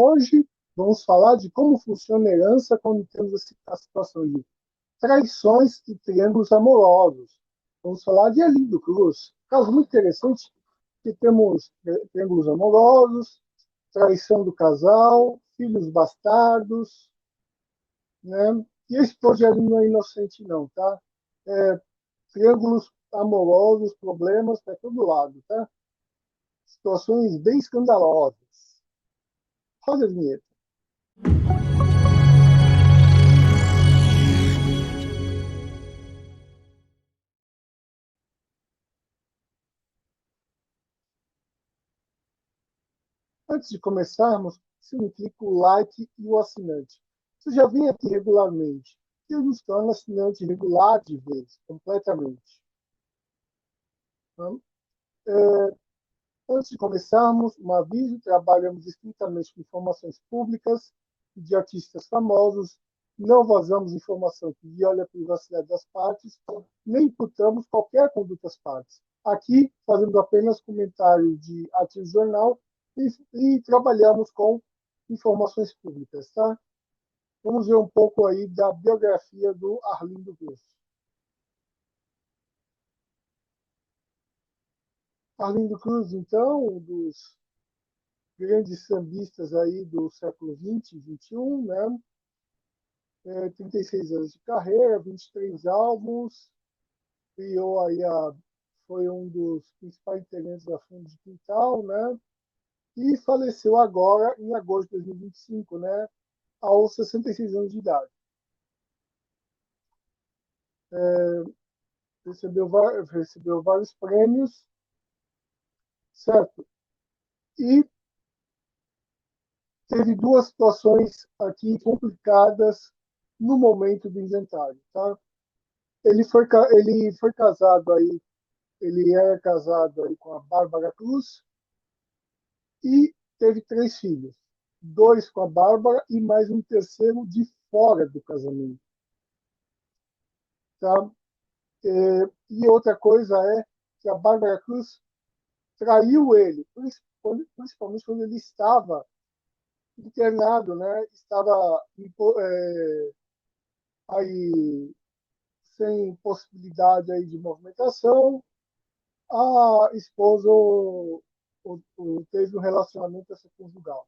Hoje vamos falar de como funciona a herança quando temos a situação de traições e triângulos amorosos. Vamos falar de Arlindo Cruz. Caso muito interessante, que temos triângulos amorosos, traição do casal, filhos bastardos, né? E esse projeto não é inocente, não, tá? É, triângulos amorosos, problemas para todo lado, tá? Situações bem escandalosas. Roda a vinheta. Antes de começarmos, se não clica o like e o assinante. Você já vem aqui regularmente. E eu nos torno assinante regular de vez, completamente. Então, antes de começarmos, um aviso: trabalhamos estritamente com informações públicas de artistas famosos, não vazamos informação que viole a privacidade das partes, nem imputamos qualquer conduta às partes. Aqui, fazemos apenas comentários de artigo jornal e trabalhamos com informações públicas, tá? Vamos ver um pouco aí da biografia do Arlindo Cruz. Arlindo Cruz, então, um dos grandes sambistas aí do século XX e XXI, né? 36 anos de carreira, 23 álbuns, criou aí foi um dos principais integrantes da Fundo de Quintal, né? E faleceu agora, em agosto de 2025, né? Aos 66 anos de idade. Recebeu vários prêmios, certo? E teve duas situações aqui complicadas no momento do inventário, tá? Ele foi casado aí, ele era casado aí com a Bárbara Cruz e teve três filhos, dois com a Bárbara e mais um terceiro de fora do casamento, tá? E outra coisa é que a Bárbara Cruz traiu ele, principalmente quando ele estava internado, né? Estava aí sem possibilidade aí de movimentação. A esposa teve um relacionamento extraconjugal.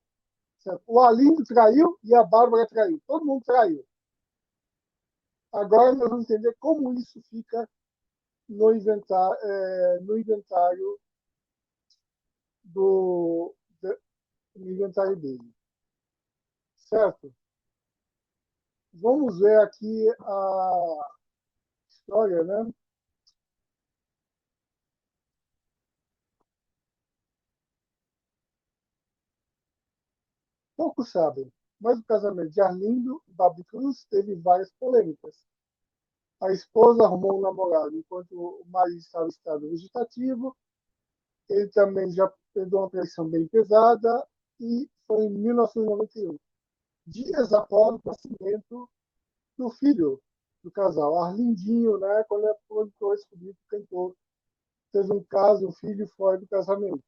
Certo? O Arlindo traiu e a Bárbara traiu. Todo mundo traiu. Agora nós vamos entender como isso fica no inventário do, no inventário dele. Certo? Vamos ver aqui a história, né? Poucos sabem, mas o casamento de Arlindo e Babi Cruz teve várias polêmicas. A esposa arrumou um namorado enquanto o marido estava em estado vegetativo. Ele também já perdeu uma traição bem pesada e foi em 1991, dias após o nascimento do filho do casal, Arlindinho, né, quando a produtora descobriu que o cantor teve um caso, um filho fora do casamento.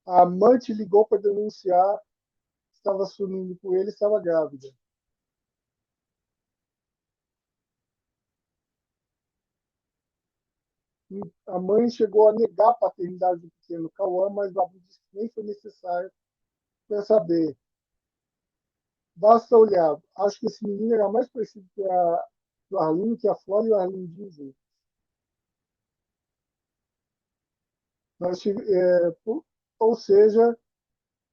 A amante ligou para denunciar que estava sumindo com ele e estava grávida. A mãe chegou a negar a paternidade do pequeno Cauã, mas Babu disse que nem foi necessário para saber. Basta olhar. Acho que esse menino era mais parecido com o Arlindo que a Flora e o Arlindo juntos. Ou seja,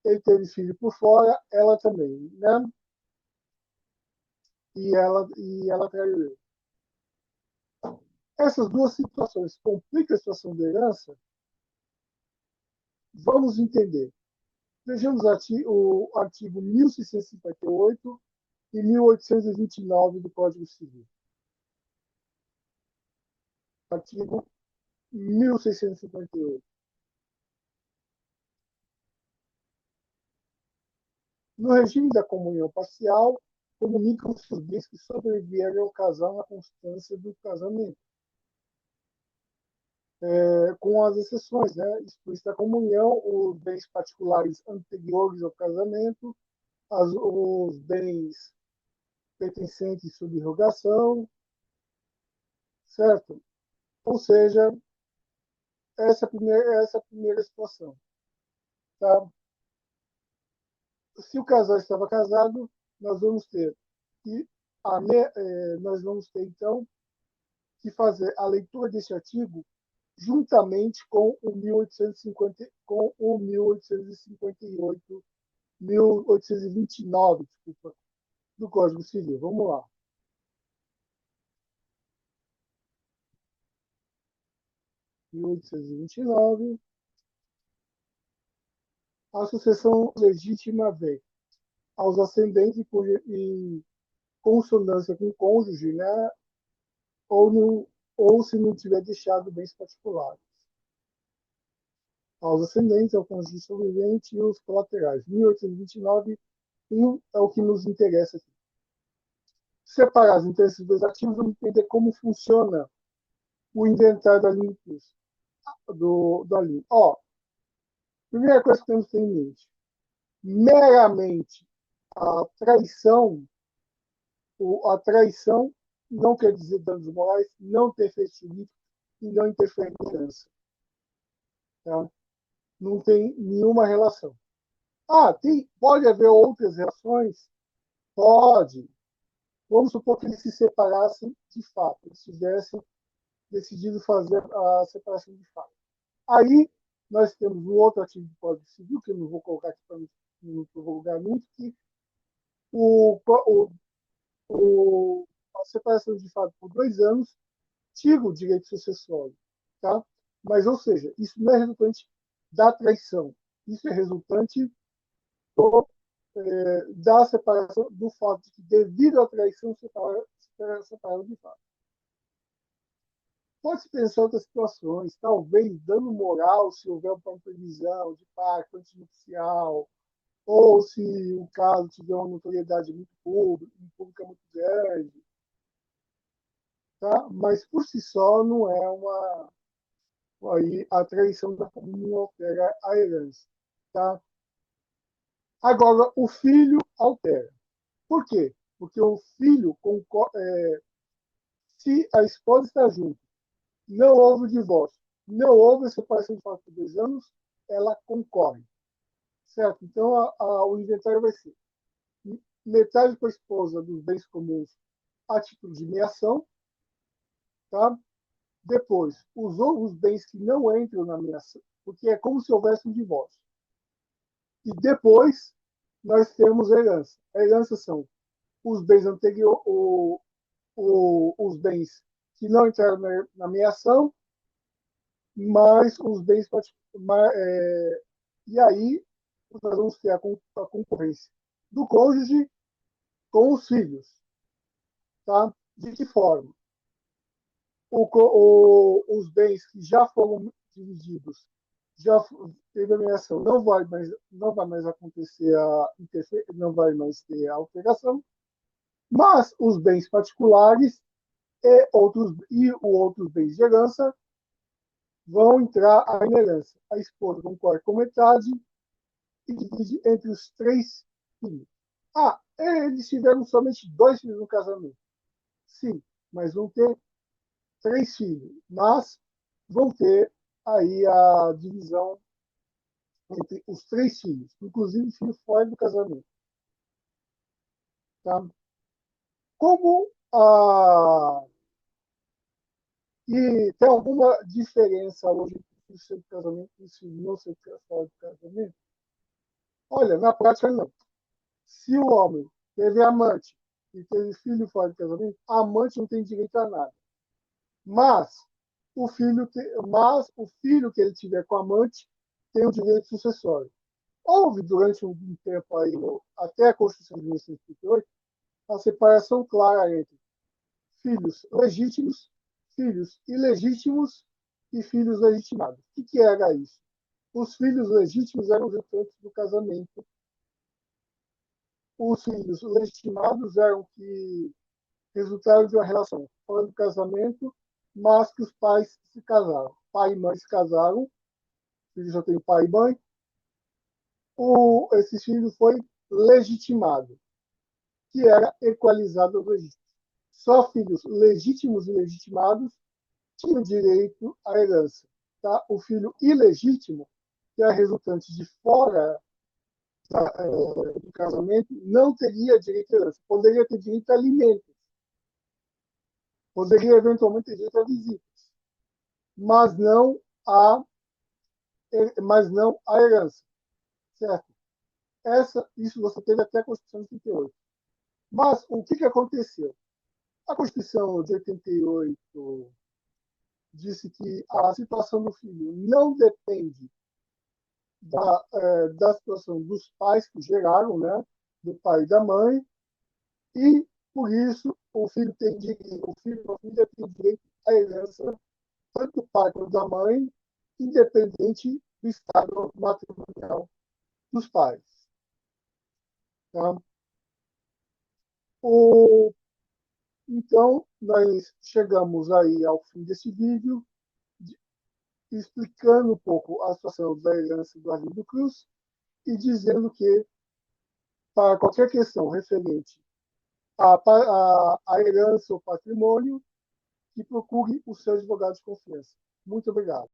ele teve filho por fora, ela também, né? E ela traiu ele. Essas duas situações complicam a situação da herança. Vamos entender. Vejamos o artigo 1658 e 1829 do Código Civil. Artigo 1658. No regime da comunhão parcial, comunicam-se os bens que sobreviveram ao casal na constância do casamento. com as exceções, né? Explícita comunhão, os bens particulares anteriores ao casamento, os bens pertencentes sob rogação, certo? Ou seja, essa é a primeira situação, tá? Se o casal estava casado, nós vamos ter que nós vamos ter então que fazer a leitura desse artigo juntamente com o 1850, com o 1858, 1829, desculpa, do Código Civil. Vamos lá. 1829, a sucessão legítima vem aos ascendentes em consonância com o cônjuge, né? ou, no, ou se não tiver deixado bens particulares. Aos ascendentes, ao cônjuge sobrevivente e os colaterais. 1829, é o que nos interessa aqui. Separados entre esses dois ativos, vamos entender como funciona o inventário da linha da linha. Primeira coisa que temos que ter em mente: meramente a traição, a traição não quer dizer danos morais, não ter efeito jurídico e não interferir em herança. Tá? Não tem nenhuma relação. Pode haver outras relações? Pode. Vamos supor que eles se separassem de fato, eles tivessem decidido fazer a separação de fato. Aí nós temos um outro artigo do Código Civil, que eu não vou colocar aqui para não prorrogar muito, que o, o, a separação de fato por 2 anos tira o direito sucessório. Tá? Mas, ou seja, isso não é resultante da traição. Isso é resultante da separação, do fato de que, devido à traição, separaram de fato. Pode-se pensar em outras situações, talvez dano moral, se houver uma previsão de pacto antinupcial, ou se o caso tiver uma notoriedade muito pública muito grande. Tá? Mas, por si só, não é uma. Aí, a traição da família não altera a herança. Tá? Agora, o filho altera. Por quê? Porque o filho, se a esposa está junto, não houve divórcio, não houve separação de fato por 2 anos, ela concorre. Certo? Então, o inventário vai ser metade para a esposa dos bens comuns a título de meação, tá? Depois, os outros bens que não entram na meação, porque é como se houvesse um divórcio. E depois, nós temos a herança. A herança são os bens anteriores, os bens que não entraram na meação, mais os bens particulares. E aí, nós vamos ter a concorrência do cônjuge com os filhos. Tá? De que forma? Os bens que já foram divididos, já teve a meação, não vai mais acontecer não vai mais ter a alteração, mas os bens particulares e outros bens de herança vão entrar a herança. A esposa concorre com metade e divide entre os 3 filhos. Eles tiveram somente 2 filhos no casamento. Sim, mas vão ter 3 filhos. Mas vão ter aí a divisão entre os 3 filhos, inclusive filho fora do casamento. Tá? Como e tem alguma diferença hoje entre o seu casamento e o não ser fora do casamento? Olha, na prática não. Se o homem teve amante e teve filho fora do casamento, a amante não tem direito a nada. Mas o filho que ele tiver com a amante tem o direito sucessório. Houve, durante um tempo aí, até a Constituição de 1938, a separação clara entre filhos legítimos, filhos ilegítimos e filhos legitimados. O que era isso? Os filhos legítimos eram os resultantes do casamento. Os filhos legitimados eram que resultaram de uma relação fora do casamento, mas que os pais se casaram. pai e mãe se casaram, o filho só tem pai e mãe, esse filho foi legitimado, que era equalizado aos legítimos. Só filhos legítimos e legitimados tinham direito à herança. Tá? O filho ilegítimo, que é resultante de fora do casamento, não teria direito à herança. Poderia ter direito a alimentos, poderia eventualmente ter direito a visitas, mas não a, herança, certo? Isso você teve até a Constituição de 38. Mas o que aconteceu? A Constituição de 88 disse que a situação do filho não depende da situação dos pais que geraram, né, do pai e da mãe, e por isso o filho ou a filha tem direito à herança tanto do pai quanto da mãe, independente do estado matrimonial dos pais. Tá? O, então, nós chegamos aí ao fim desse vídeo, explicando um pouco a situação da herança do Arlindo Cruz e dizendo que, para qualquer questão referente à herança ou patrimônio, que procure o seu advogado de confiança. Muito obrigado.